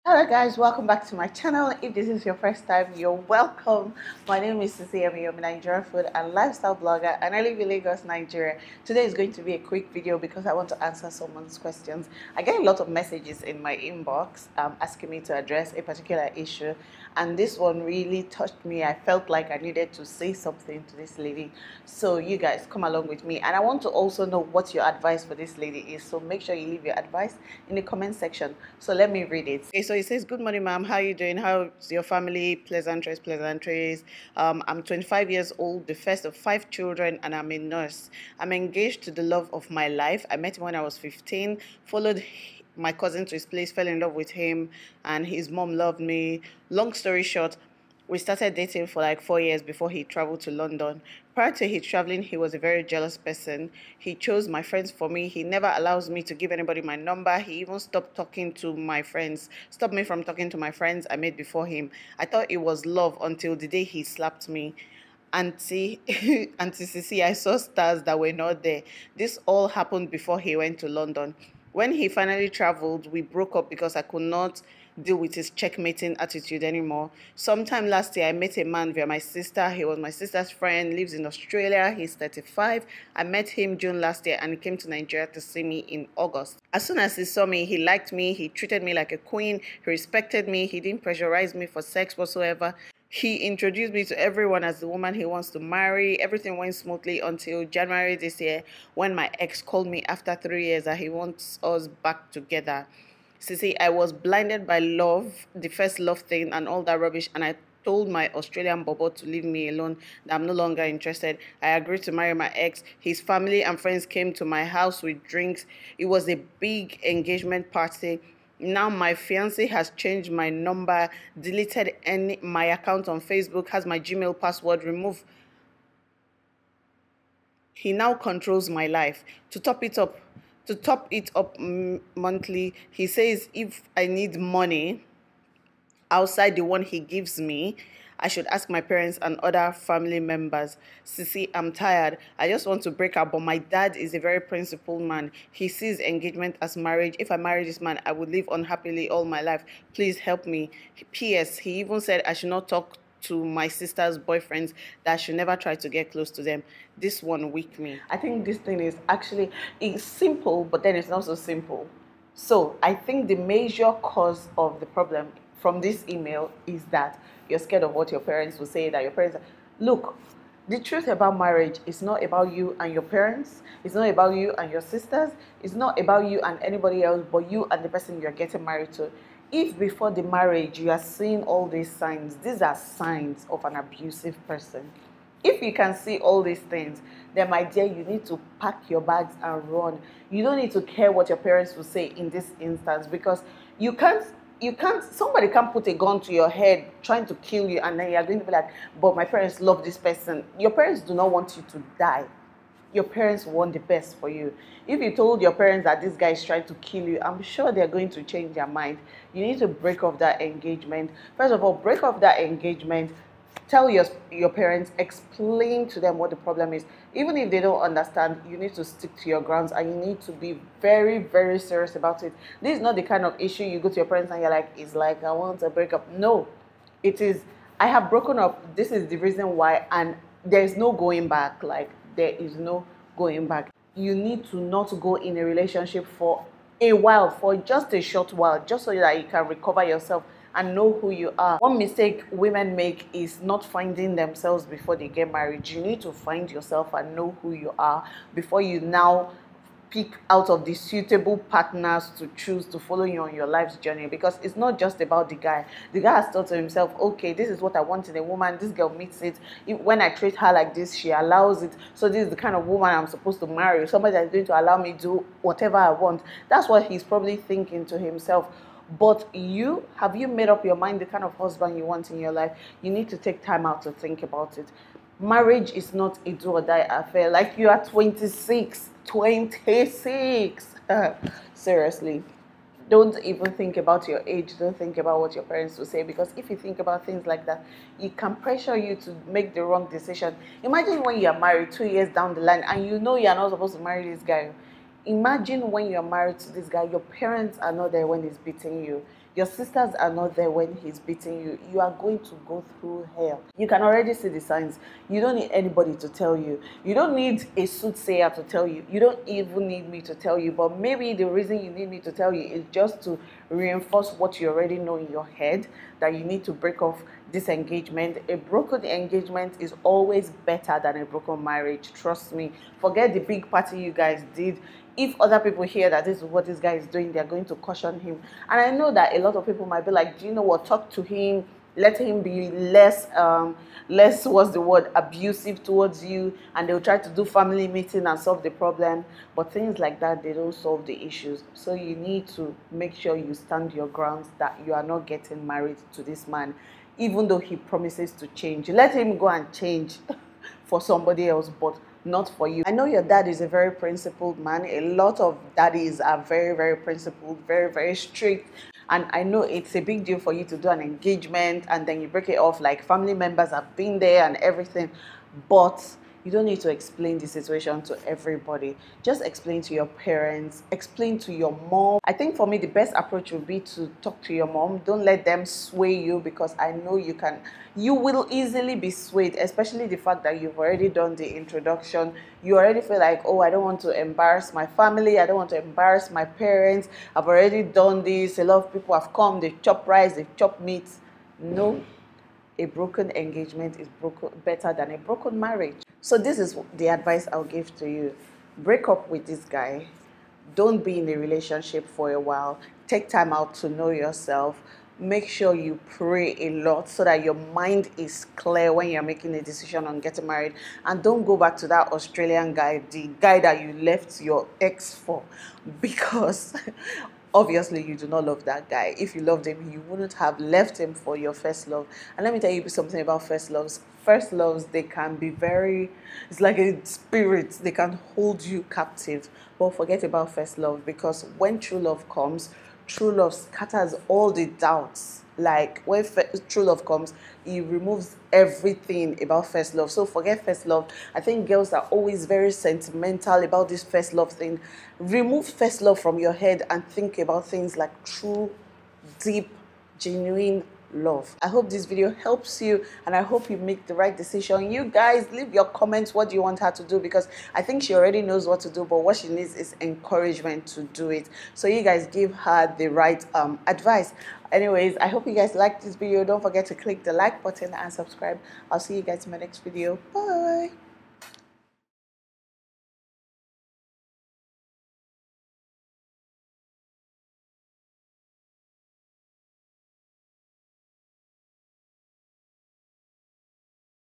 Hello guys, welcome back to my channel. If this is your first time, you're welcome. My name is Sisi. I'm a Nigerian food and lifestyle blogger and I live in Lagos, Nigeria. Today is going to be a quick video because I want to answer someone's questions. I get a lot of messages in my inbox asking me to address a particular issue, and this one really touched me. I felt like I needed to say something to this lady. So you guys come along with me, and I want to also know what your advice for this lady is. So make sure you leave your advice in the comment section. So let me read it. Okay, so it says, "Good morning, ma'am. How are you doing? How's your family? Pleasantries, pleasantries. I'm 25 years old, the first of 5 children, and I'm a nurse. I'm engaged to the love of my life. I met him when I was 15, followed my cousin to his place, fell in love with him, and his mom loved me. Long story short, we started dating for like 4 years before he traveled to London. Prior to his traveling, he was a very jealous person. He chose my friends for me. He never allows me to give anybody my number. He even stopped talking to my friends, stopped me from talking to my friends I made before him. I thought it was love until the day he slapped me. Auntie, Auntie Sisi, I saw stars that were not there. This all happened before he went to London. When he finally traveled, we broke up because I could not deal with his checkmating attitude anymore. Sometime last year, I met a man via my sister. He was my sister's friend, lives in Australia. He's 35. I met him June last year and he came to Nigeria to see me in August. As soon as he saw me, he liked me. He treated me like a queen. He respected me. He didn't pressurize me for sex whatsoever. He introduced me to everyone as the woman he wants to marry. Everything went smoothly until January this year when my ex called me after 3 years that he wants us back together. See, I was blinded by love, the first love thing and all that rubbish, and I told my Australian Bobo to leave me alone, that I'm no longer interested. I agreed to marry my ex. His family and friends came to my house with drinks. It was a big engagement party. Now my fiance has changed my number, deleted my account on Facebook, has my Gmail password removed. He now controls my life. To top it up monthly, he says if I need money outside the one he gives me, I should ask my parents and other family members. Sisi, I'm tired. I just want to break up, but my dad is a very principled man. He sees engagement as marriage. If I marry this man, I would live unhappily all my life. Please help me. P.S. He even said I should not talk to my sister's boyfriends, that I should never try to get close to them. This one weak me." I think this thing is actually, it's simple, but then it's not so simple. So I think the major cause of the problem from this email is that you're scared of what your parents will say, that your parents... Look, the truth about marriage is not about you and your parents. It's not about you and your sisters. It's not about you and anybody else, but you and the person you're getting married to. If before the marriage you are seeing all these signs, these are signs of an abusive person. If you can see all these things, then my dear, you need to pack your bags and run. You don't need to care what your parents will say in this instance, because somebody can't put a gun to your head trying to kill you and then you're going to be like, but my parents love this person. Your parents do not want you to die. Your parents want the best for you. If you told your parents that this guy is trying to kill you, I'm sure they're going to change their mind. You need to break off that engagement. First of all, break off that engagement. Tell your parents, explain to them what the problem is. Even if they don't understand, you need to stick to your grounds and you need to be very, very serious about it. This is not the kind of issue you go to your parents and you're like, it's like, I want to break up. No, it is, I have broken up. This is the reason why, and there's no going back. Like, there is no going back. You need to not go in a relationship for a while, for just a short while, just so that you can recover yourself and know who you are. One mistake women make is not finding themselves before they get married. You need to find yourself and know who you are before you now pick out of the suitable partners to choose to follow you on your life's journey, because it's not just about the guy. The guy has thought to himself, okay, this is what I want in a woman. This girl meets it. When I treat her like this, she allows it. So this is the kind of woman I'm supposed to marry. Somebody that's going to allow me to do whatever I want. That's what he's probably thinking to himself. But have you made up your mind the kind of husband you want in your life? You need to take time out to think about it. Marriage is not a do or die affair. Like, you are 26. Seriously, don't even think about your age. Don't think about what your parents will say, because if you think about things like that, it can pressure you to make the wrong decision. Imagine when you are married 2 years down the line and you know you are not supposed to marry this guy. Imagine when you're married to this guy, your parents are not there when he's beating you. Your sisters are not there when he's beating you. You are going to go through hell. You can already see the signs. You don't need anybody to tell you. You don't need a soothsayer to tell you. You don't even need me to tell you. But maybe the reason you need me to tell you is just to reinforce what you already know in your head, that you need to break off this engagement. A broken engagement is always better than a broken marriage. Trust me. Forget the big party you guys did. If other people hear that this is what this guy is doing, they're going to caution him. And I know that a lot of people might be like, do you know what, talk to him, let him be less what's the word, abusive towards you, and they'll try to do family meeting and solve the problem. But things like that, they don't solve the issues. So you need to make sure you stand your grounds, that you are not getting married to this man, even though he promises to change. Let him go and change for somebody else, but not for you. I know your dad is a very principled man. A lot of daddies are very, very principled, very, very strict. And I know it's a big deal for you to do an engagement and then you break it off, like family members have been there and everything. But you don't need to explain the situation to everybody. Just explain to your parents, explain to your mom. I think for me, the best approach would be to talk to your mom. Don't let them sway you, because I know you will easily be swayed, especially the fact that you've already done the introduction. You already feel like, oh, I don't want to embarrass my family. I don't want to embarrass my parents. I've already done this. A lot of people have come, they've chopped rice, they've chopped meat. No. A broken engagement is better than a broken marriage. So this is the advice I'll give to you. Break up with this guy. Don't be in a relationship for a while. Take time out to know yourself. Make sure you pray a lot so that your mind is clear when you're making a decision on getting married. And don't go back to that Australian guy, the guy that you left your ex for, because obviously you do not love that guy. If you loved him, you wouldn't have left him for your first love. And let me tell you something about first loves. First loves, they can be very, it's like a spirit. They can hold you captive. But forget about first love, because when true love comes, true love scatters all the doubts. Like when true love comes, it removes everything about first love. So forget first love. I think girls are always very sentimental about this first love thing. Remove first love from your head and think about things like true, deep, genuine love. I hope this video helps you, and I hope you make the right decision. You guys, leave your comments. What do you want her to do? Because I think she already knows what to do, but what she needs is encouragement to do it. So you guys give her the right advice. Anyways, I hope you guys liked this video. Don't forget to click the like button and subscribe. I'll see you guys in my next video. Bye.